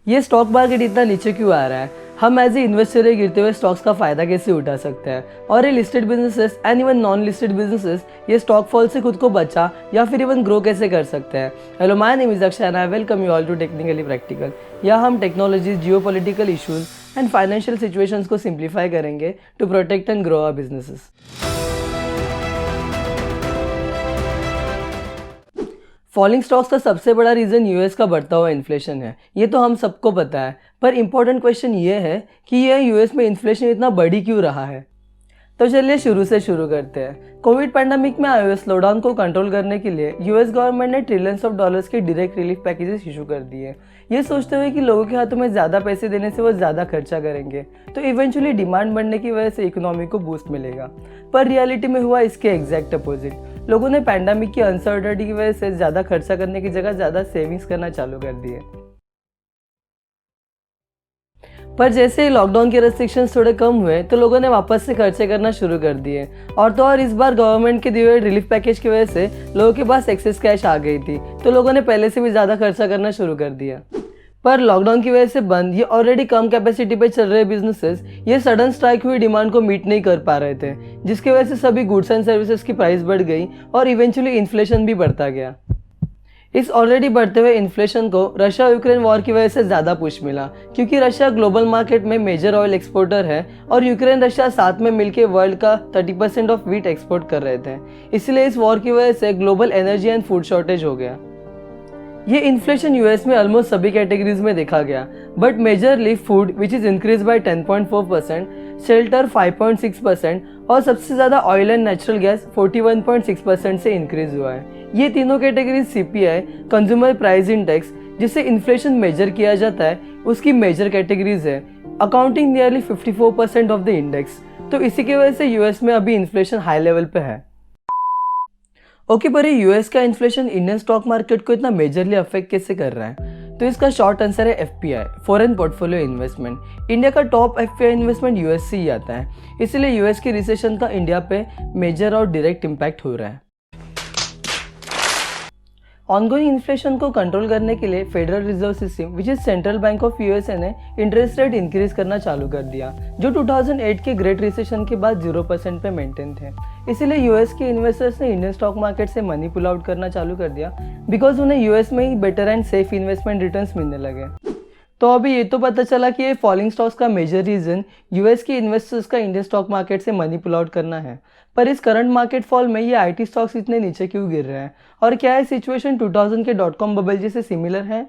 ये stock market इतना नीचे क्यों आ रहा है, हम एज ए इन्वेस्टर गिरते हुए स्टॉक्स का फायदा कैसे उठा सकते हैं, और ये listed businesses and even non listed businesses ये स्टॉक फॉल से खुद को बचा या फिर इवन ग्रो कैसे कर सकते हैं। Hello, my name is Akshay and I welcome you all to technically practical. यहाँ हम technology, geopolitical issues and financial situations को सिंप्लीफाई करेंगे to protect and grow our businesses. Falling stocks का सबसे बड़ा रीज़न यूएस का बढ़ता हुआ इन्फ्लेशन है, ये तो हम सबको पता है। पर इम्पोर्टेंट क्वेश्चन ये है कि यह यूएस में इन्फ्लेशन इतना बढ़ी क्यों रहा है। तो चलिए शुरू से शुरू करते हैं। कोविड पैंडेमिक में आए हुए स्लोडाउन को कंट्रोल करने के लिए यूएस गवर्नमेंट ने ट्रिलियंस ऑफ डॉलर्स के डायरेक्ट रिलीफ पैकेजेस इशू कर दिए, ये सोचते हुए कि लोगों के हाथों में ज़्यादा पैसे देने से वो ज़्यादा खर्चा करेंगे तो इवेंचुअली डिमांड बढ़ने की वजह से इकोनॉमी को बूस्ट मिलेगा। पर रियलिटी में हुआ इसके एग्जैक्ट अपोजिट। लोगों ने पैंडेमिक की अनसर्टेनिटी की वजह से ज़्यादा खर्चा करने की जगह ज़्यादा सेविंग्स करना चालू कर दिए। पर जैसे ही लॉकडाउन के रेस्ट्रिक्शंस थोड़े कम हुए तो लोगों ने वापस से खर्चे करना शुरू कर दिए, और तो और इस बार गवर्नमेंट के दिए हुए रिलीफ पैकेज की वजह से लोगों के पास एक्सेस कैश आ गई थी तो लोगों ने पहले से भी ज़्यादा खर्चा करना शुरू कर दिया। पर लॉकडाउन की वजह से बंद ये ऑलरेडी कम कैपेसिटी पे चल रहे बिजनेसेस ये सडन स्ट्राइक हुई डिमांड को मीट नहीं कर पा रहे थे, जिसकी वजह से सभी गुड्स एंड सर्विसेज की प्राइस बढ़ गई और इवेंचुअली इन्फ्लेशन भी बढ़ता गया। इस ऑलरेडी बढ़ते हुए इन्फ्लेशन को रशिया यूक्रेन वॉर की वजह से ज़्यादा पुश मिला, क्योंकि रशिया ग्लोबल मार्केट में मेजर ऑयल एक्सपोर्टर है और यूक्रेन रशिया साथ में मिलकर वर्ल्ड का 30% ऑफ व्हीट एक्सपोर्ट कर रहे थे। इसलिए इस वॉर की वजह से global energy and food shortage हो गया। ये इन्फ्लेशन यूएस में ऑलमोस्ट सभी कैटेगरीज में देखा गया, but majorly food which is increase by 10.4%, shelter 5.6% और सबसे ज़्यादा ऑयल एंड नेचुरल गैस 41.6% से इंक्रीज हुआ है। ये तीनों categories CPI, consumer price index, जिसे इन्फ्लेशन मेजर किया जाता है, उसकी मेजर कैटेगरीज है, accounting nearly 54% of the index. तो इसी की वजह से यूएस में अभी इन्फ्लेशन हाई लेवल पे है। ओके, पर ये यूएस का इन्फ्लेशन इंडियन स्टॉक मार्केट को इतना मेजरली अफेक्ट कैसे कर रहा है? तो इसका शॉर्ट आंसर है FPI, foreign portfolio investment. India का टॉप एफपीआई इन्वेस्टमेंट यूएस से ही आता है, इसलिए यूएस की रिसेशन का इंडिया पे मेजर और डायरेक्ट इम्पैक्ट हो रहा है। ऑनगोइंग इन्फ्लेशन को कंट्रोल करने के लिए federal reserve system which is central bank of USA ने इंटरेस्ट रेट इंक्रीज करना चालू कर दिया, जो 2008 के ग्रेट रिसेशन के बाद 0% पे मेंटेन थे। इसीलिए यूएस के इन्वेस्टर्स ने इंडियन स्टॉक मार्केट से मनी पुल आउट करना चालू कर दिया, बिकॉज उन्हें यूएस में ही better and safe investment returns मिलने लगे। तो अभी ये तो पता चला कि ये फॉलिंग स्टॉक्स का मेजर रीजन यूएस के इन्वेस्टर्स का इंडियन स्टॉक मार्केट से मनी पुल आउट करना है। पर इस करंट मार्केट फॉल में ये आईटी स्टॉक्स इतने नीचे क्यों गिर रहे हैं, और क्या ये सिचुएशन 2000 के .com बबल जैसे सिमिलर है?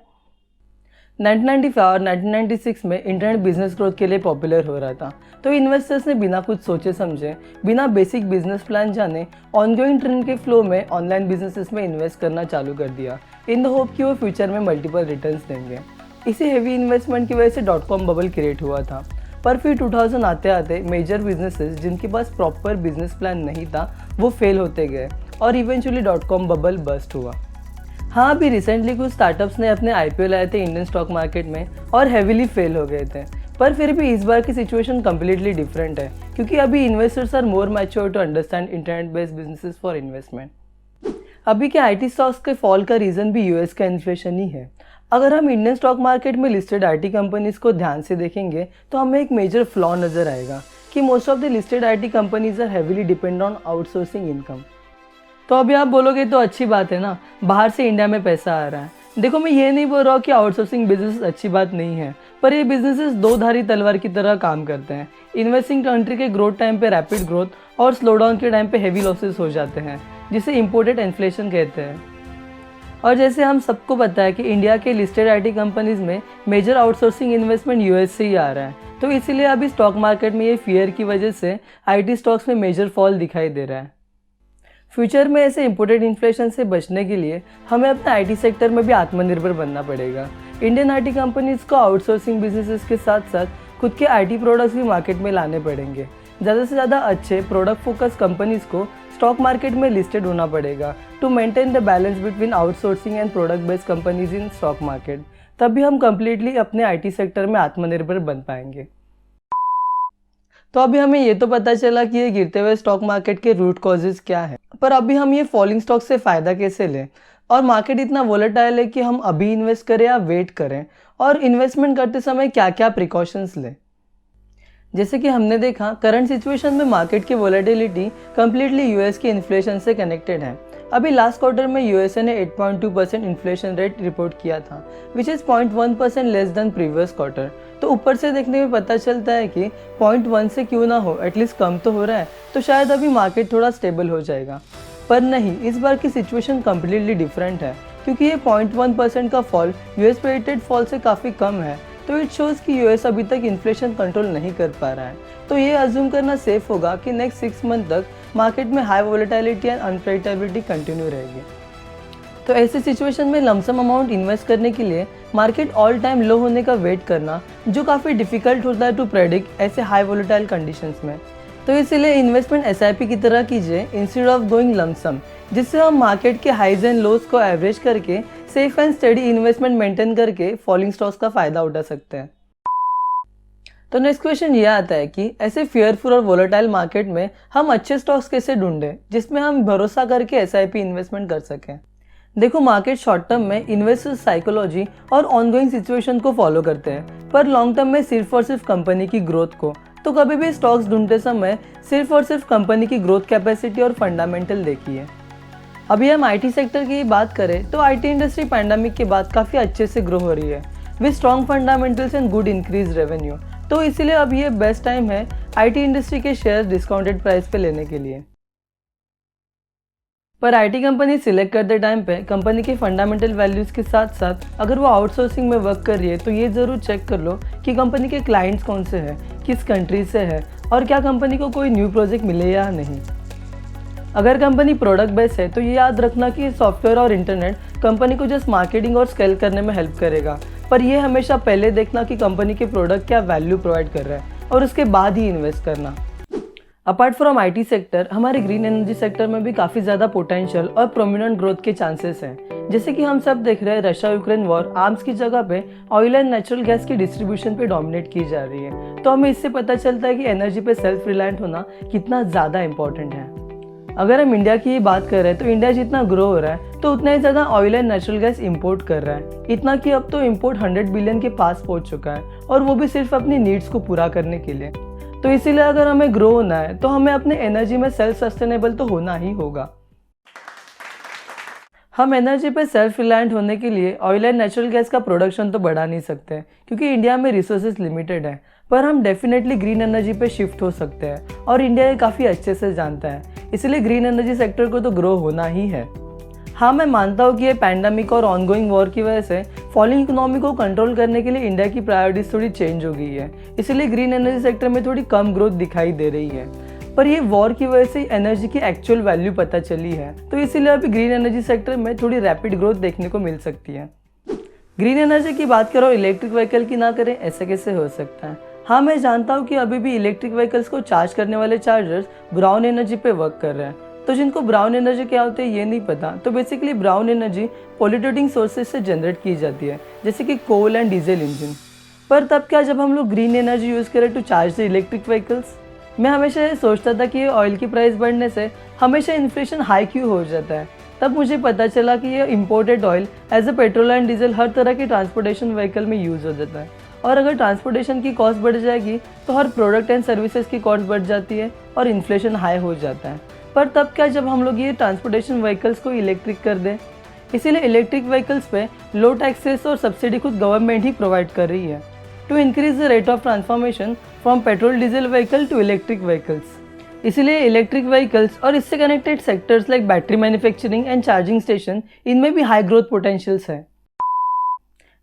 1995 और 1996 में इंटरनेट बिजनेस ग्रोथ के लिए पॉपुलर हो रहा था, तो इन्वेस्टर्स ने बिना कुछ सोचे समझे, बिना बेसिक बिजनेस प्लान जाने ऑनगोइंग ट्रेंड के फ्लो में ऑनलाइन बिजनेसेस में इन्वेस्ट करना चालू कर दिया, इन द होप कि वो फ्यूचर में मल्टीपल रिटर्न्स देंगे। इसी हेवी इन्वेस्टमेंट की वजह से .com बबल क्रिएट हुआ था। पर फिर 2000 आते आते मेजर बिजनेसेस जिनके पास प्रॉपर बिजनेस प्लान नहीं था वो फेल होते गए और इवेंचुअली .com बबल बस्ट हुआ। हाँ, अभी रिसेंटली कुछ स्टार्टअप्स ने अपने IPO लाए थे इंडियन स्टॉक मार्केट में और हेविली फेल हो गए थे। पर फिर भी इस बार की सिचुएशन कम्प्लीटली डिफरेंट है, क्योंकि अभी investors are more mature to understand internet based businesses for investment. अभी के आईटी स्टॉक्स के फॉल का रीज़न भी यूएस का इन्फ्लेशन ही है। अगर हम इंडियन स्टॉक मार्केट में लिस्टेड आईटी कंपनीज को ध्यान से देखेंगे तो हमें एक मेजर फ्लॉ नजर आएगा कि most of the listed IT companies are heavily depend on outsourcing income. तो अभी आप बोलोगे तो अच्छी बात है ना, बाहर से इंडिया में पैसा आ रहा है। देखो, मैं ये नहीं बोल रहा हूँ कि आउटसोर्सिंग बिजनेस अच्छी बात नहीं है, पर ये बिजनेसेस दो धारी तलवार की तरह काम करते हैं। इन्वेस्टिंग कंट्री के ग्रोथ टाइम पे रैपिड ग्रोथ और स्लोडाउन के टाइम पे हेवी लॉसेस हो जाते हैं, जिसे इम्पोर्टेड इन्फ्लेशन कहते हैं। और जैसे हम सबको पता है कि इंडिया के लिस्टेड आईटी कंपनीज में मेजर आउटसोर्सिंग इन्वेस्टमेंट यूएस से ही आ रहा है, तो इसीलिए अभी स्टॉक मार्केट में ये फियर की वजह से आईटी स्टॉक्स में मेजर फॉल दिखाई दे रहा है। फ्यूचर में ऐसे इम्पोर्टेड इन्फ्लेशन से बचने के लिए हमें अपने आईटी सेक्टर में भी आत्मनिर्भर बनना पड़ेगा। इंडियन आईटी कंपनीज को आउटसोर्सिंग बिजनेसेस के साथ साथ खुद के आईटी प्रोडक्ट्स भी मार्केट में लाने पड़ेंगे। ज़्यादा से ज़्यादा अच्छे प्रोडक्ट फोकस कंपनीज को स्टॉक मार्केट में लिस्टेड होना पड़ेगा to maintain the balance between outsourcing and product based companies in stock market. तभी हम कंप्लीटली अपने आईटी सेक्टर में आत्मनिर्भर बन पाएंगे। तो अभी हमें ये तो पता चला कि ये गिरते हुए स्टॉक मार्केट के रूट कॉजेज क्या है, पर अभी हम ये फॉलिंग स्टॉक से फ़ायदा कैसे लें? और मार्केट इतना वोलेटाइल है कि हम अभी इन्वेस्ट करें या वेट करें, और इन्वेस्टमेंट करते समय क्या क्या प्रिकॉशंस लें। जैसे कि हमने देखा, करंट सिचुएशन में मार्केट की वोलेटिलिटी कम्प्लीटली यूएस के इन्फ्लेशन से कनेक्टेड है। अभी लास्ट क्वार्टर में यूएसए ने 8.2% इन्फ्लेशन रेट रिपोर्ट किया था, which is 0.1% less than previous quarter. तो ऊपर से देखने में पता चलता है कि 0.1 से क्यों ना हो, एटलीस्ट कम तो हो रहा है, तो शायद अभी मार्केट थोड़ा स्टेबल हो जाएगा। पर नहीं, इस बार की सिचुएशन कम्प्लीटली डिफरेंट है, क्योंकि ये 0.1% का फॉल यूएस प्रेडिक्टेड फॉल से काफ़ी कम है। तो इट शोज़ कि यूएस अभी तक इन्फ्लेशन कंट्रोल नहीं कर पा रहा है। तो ये अज्यूम करना सेफ होगा कि नेक्स्ट 6 मंथ तक मार्केट में high volatility and unpredictability continue रहेगी। तो ऐसी सिचुएशन में लमसम अमाउंट इन्वेस्ट करने के लिए मार्केट ऑल टाइम लो होने का वेट करना, जो काफ़ी डिफिकल्ट होता है टू प्रेडिक्ट ऐसे हाई वोलेटाइल कंडीशंस में। तो इसीलिए इन्वेस्टमेंट एसआईपी की तरह कीजिए इंस्टेड ऑफ गोइंग लमसम, जिससे हम मार्केट के हाइज एंड लोज को एवरेज करके safe and study investment maintain करके फॉलिंग स्टॉक्स का फायदा उठा सकते हैं। तो नेक्स्ट क्वेश्चन ये आता है कि ऐसे फियरफुल और वोलेटाइल मार्केट में हम अच्छे स्टॉक्स कैसे ढूंढें जिसमें हम भरोसा करके एसआईपी इन्वेस्टमेंट कर सकें। देखो, मार्केट शॉर्ट टर्म में इन्वेस्टर साइकोलॉजी और ऑनगोइंग सिचुएशन को फॉलो करते हैं, पर लॉन्ग टर्म में सिर्फ और सिर्फ कंपनी की ग्रोथ को। तो कभी भी स्टॉक्स ढूंढते समय सिर्फ और सिर्फ कंपनी की ग्रोथ कैपेसिटी और फंडामेंटल देखिए। अभी हम आईटी सेक्टर की बात करें तो आईटी इंडस्ट्री पैंडेमिक के बाद काफ़ी अच्छे से ग्रो हो रही है with strong fundamentals and good increase revenue. तो इसीलिए अब ये बेस्ट टाइम है आईटी इंडस्ट्री के शेयर्स डिस्काउंटेड प्राइस पे लेने के लिए। पर आईटी कंपनी सिलेक्ट करते टाइम पे कंपनी के फंडामेंटल वैल्यूज़ के साथ साथ अगर वो आउटसोर्सिंग में वर्क कर रही है तो ये ज़रूर चेक कर लो कि कंपनी के क्लाइंट्स कौन से हैं, किस कंट्री से है और क्या कंपनी को कोई न्यू प्रोजेक्ट मिले या नहीं। अगर कंपनी प्रोडक्ट बेस्ड है तो ये याद रखना कि सॉफ्टवेयर और इंटरनेट कंपनी को जस्ट मार्केटिंग और स्केल करने में हेल्प करेगा, पर यह हमेशा पहले देखना कि कंपनी के प्रोडक्ट क्या वैल्यू प्रोवाइड कर रहा है और उसके बाद ही इन्वेस्ट करना। अपार्ट फ्रॉम आईटी सेक्टर, हमारे ग्रीन एनर्जी सेक्टर में भी काफ़ी ज़्यादा पोटेंशियल और प्रोमिनेंट ग्रोथ के चांसेस हैं। जैसे कि हम सब देख रहे हैं, रशिया यूक्रेन वॉर आर्म्स की जगह पे ऑयल एंड नेचुरल गैस की डिस्ट्रीब्यूशन पे डोमिनेट की जा रही है। तो हमें इससे पता चलता है कि एनर्जी पे सेल्फ रिलायंट होना कितना ज़्यादा इंपॉर्टेंट है। अगर हम इंडिया की बात कर रहे हैं तो इंडिया जितना ग्रो हो रहा है तो उतना ही ज़्यादा oil and natural gas import कर रहा है, इतना कि अब तो इंपोर्ट 100 बिलियन के पास पहुंच चुका है, और वो भी सिर्फ अपनी नीड्स को पूरा करने के लिए। तो इसीलिए अगर हमें ग्रो होना है तो हमें अपने एनर्जी में सेल्फ सस्टेनेबल तो होना ही होगा। हम एनर्जी पे सेल्फ रिलायंट होने के लिए ऑयल एंड नेचुरल गैस का प्रोडक्शन तो बढ़ा नहीं सकते क्योंकि इंडिया में रिसोर्सेज लिमिटेड है, पर हम डेफिनेटली ग्रीन एनर्जी पे शिफ्ट हो सकते हैं और इंडिया ये काफ़ी अच्छे से जानता है, इसलिए ग्रीन एनर्जी सेक्टर को तो ग्रो होना ही है। हाँ, मैं मानता हूँ कि ये पैंडेमिक और ऑनगोइंग वॉर की वजह से फॉलिंग इकोनॉमी को कंट्रोल करने के लिए इंडिया की प्रायोरिटीज थोड़ी चेंज हो गई है, इसलिए ग्रीन एनर्जी सेक्टर में थोड़ी कम ग्रोथ दिखाई दे रही है। पर ये वॉर की वजह से एनर्जी की एक्चुअल वैल्यू पता चली है, तो इसीलिए अभी ग्रीन एनर्जी सेक्टर में थोड़ी रैपिड ग्रोथ देखने को मिल सकती है। ग्रीन एनर्जी की बात करो, इलेक्ट्रिक व्हीकल की ना करें, ऐसे कैसे हो सकता है। हाँ, मैं जानता हूँ कि अभी भी इलेक्ट्रिक व्हीकल्स को चार्ज करने वाले चार्जर्स ब्राउन एनर्जी पे वर्क कर रहे हैं। तो जिनको ब्राउन एनर्जी क्या होती है ये नहीं पता, तो बेसिकली ब्राउन एनर्जी पॉल्यूटेटिंग सोर्सेज से जनरेट की जाती है, जैसे कि कोल एंड डीजल इंजन। पर तब क्या जब हम लोग ग्रीन एनर्जी यूज़ करें to charge the electric vehicles? मैं हमेशा ये सोचता था कि ये ऑयल की प्राइस बढ़ने से हमेशा इन्फ्लेशन हाई क्यों हो जाता है। तब मुझे पता चला कि ये imported oil as a petrol and diesel हर तरह के ट्रांसपोर्टेशन व्हीकल में यूज़ हो जाता है, और अगर ट्रांसपोर्टेशन की कॉस्ट बढ़ जाएगी तो हर प्रोडक्ट एंड सर्विसेज की कॉस्ट बढ़ जाती है और इन्फ्लेशन हाई हो जाता है। पर तब क्या जब हम लोग ये ट्रांसपोर्टेशन व्हीकल्स को इलेक्ट्रिक कर दें? इसीलिए इलेक्ट्रिक व्हीकल्स पे लो टैक्सेस और सब्सिडी खुद गवर्नमेंट ही प्रोवाइड कर रही है to increase the rate of transformation from petrol diesel vehicle to electric vehicles. इसीलिए इलेक्ट्रिक व्हीकल्स और इससे connected sectors like battery manufacturing and charging station, इनमें भी हाई ग्रोथ पोटेंशियल्स है।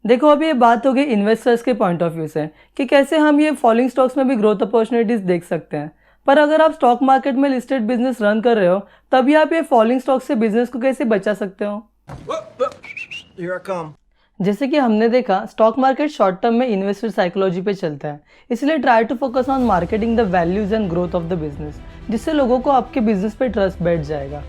देखो, अभी ये बात हो गई इन्वेस्टर्स के पॉइंट ऑफ व्यू से कि कैसे हम ये फॉलिंग स्टॉक्स में भी ग्रोथ अपॉर्चुनिटीज देख सकते हैं। पर अगर आप स्टॉक मार्केट में लिस्टेड बिजनेस रन कर रहे हो तभी आप ये फॉलिंग स्टॉक से बिजनेस को कैसे बचा सकते हो? जैसे कि हमने देखा, स्टॉक मार्केट शॉर्ट टर्म में इन्वेस्टर साइकोलॉजी पे चलता है, इसलिए try to focus on marketing the values and growth of the business, जिससे लोगों को आपके बिजनेस पे ट्रस्ट बैठ जाएगा।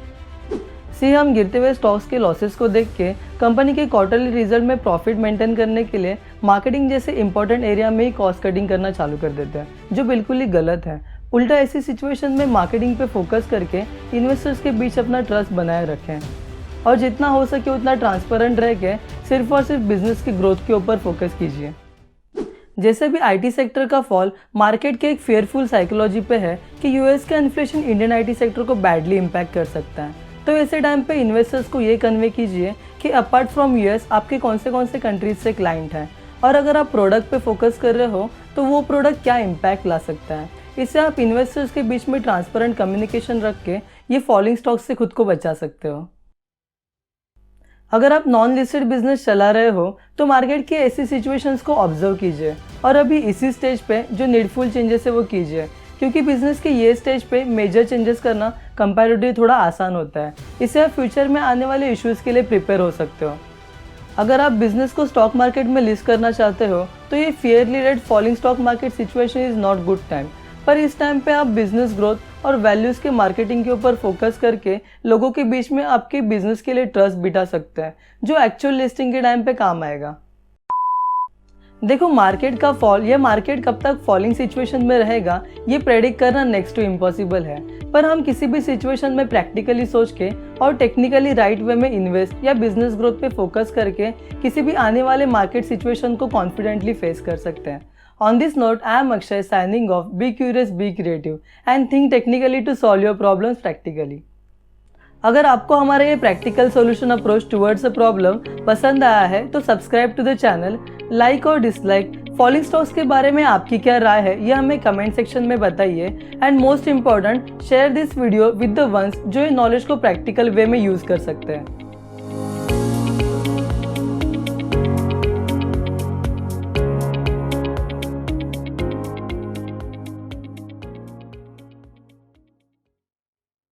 हम गिरते हुए स्टॉक्स के लॉसेस को देख के कंपनी के क्वार्टरली रिजल्ट में प्रॉफिट मेंटेन करने के लिए मार्केटिंग जैसे इंपॉर्टेंट एरिया में ही कॉस्ट कटिंग करना चालू कर देते हैं, जो बिल्कुल ही गलत है। उल्टा ऐसी सिचुएशन में मार्केटिंग पे फोकस करके इन्वेस्टर्स के बीच अपना ट्रस्ट बनाए रखें। और जितना हो सके उतना ट्रांसपेरेंट रह के सिर्फ और सिर्फ बिजनेस की ग्रोथ के ऊपर फोकस कीजिए। जैसे भी आईटी सेक्टर का फॉल मार्केट के एक फेयरफुल साइकोलॉजी पे है कि यूएस का इन्फ्लेशन इंडियन आईटी सेक्टर को बैडली इम्पैक्ट कर सकता है, तो ऐसे टाइम पे इन्वेस्टर्स को ये कन्वे कीजिए कि अपार्ट फ्रॉम यूएस आपके कौन से कंट्रीज से क्लाइंट हैं, और अगर आप प्रोडक्ट पे फोकस कर रहे हो तो वो प्रोडक्ट क्या इम्पैक्ट ला सकता है। इससे आप इन्वेस्टर्स के बीच में ट्रांसपेरेंट कम्युनिकेशन रख के ये फॉलिंग स्टॉक्स से खुद को बचा सकते हो। अगर आप नॉन लिस्टेड बिजनेस चला रहे हो तो मार्केट की ऐसी सिचुएशंस को ऑब्जर्व कीजिए और अभी इसी स्टेज पे जो नीडफुल चेंजेस है वो कीजिए, क्योंकि बिजनेस के ये स्टेज पे मेजर चेंजेस करना कंपैरेटिवली थोड़ा आसान होता है। इससे आप फ्यूचर में आने वाले इश्यूज़ के लिए प्रिपेयर हो सकते हो। अगर आप बिजनेस को स्टॉक मार्केट में लिस्ट करना चाहते हो तो ये Fairlie rate falling stock market situation is not good time, पर इस टाइम पे आप बिजनेस ग्रोथ और वैल्यूज़ के मार्केटिंग के ऊपर फोकस करके लोगों के बीच में आपके बिजनेस के लिए ट्रस्ट बिठा सकते हैं, जो एक्चुअल लिस्टिंग के टाइम पे काम आएगा। देखो, मार्केट का फॉल या मार्केट कब तक फॉलिंग सिचुएशन में रहेगा ये प्रेडिक्ट करना नेक्स्ट टू इम्पॉसिबल है, पर हम किसी भी सिचुएशन में प्रैक्टिकली सोच के और टेक्निकली राइट वे में इन्वेस्ट या बिजनेस ग्रोथ पे फोकस करके किसी भी आने वाले मार्केट सिचुएशन को कॉन्फिडेंटली फेस कर सकते हैं। On this note, I am Akshay signing off. Be curious, be creative and think technically to solve your problems practically. अगर आपको हमारा ये practical solution approach towards a problem पसंद आया है तो subscribe to the channel, like और dislike. Falling stocks के बारे में आपकी क्या राय है ये हमें कमेंट सेक्शन में बताइए, and most important share this video with the ones जो ये नॉलेज को प्रैक्टिकल वे में यूज़ कर सकते हैं।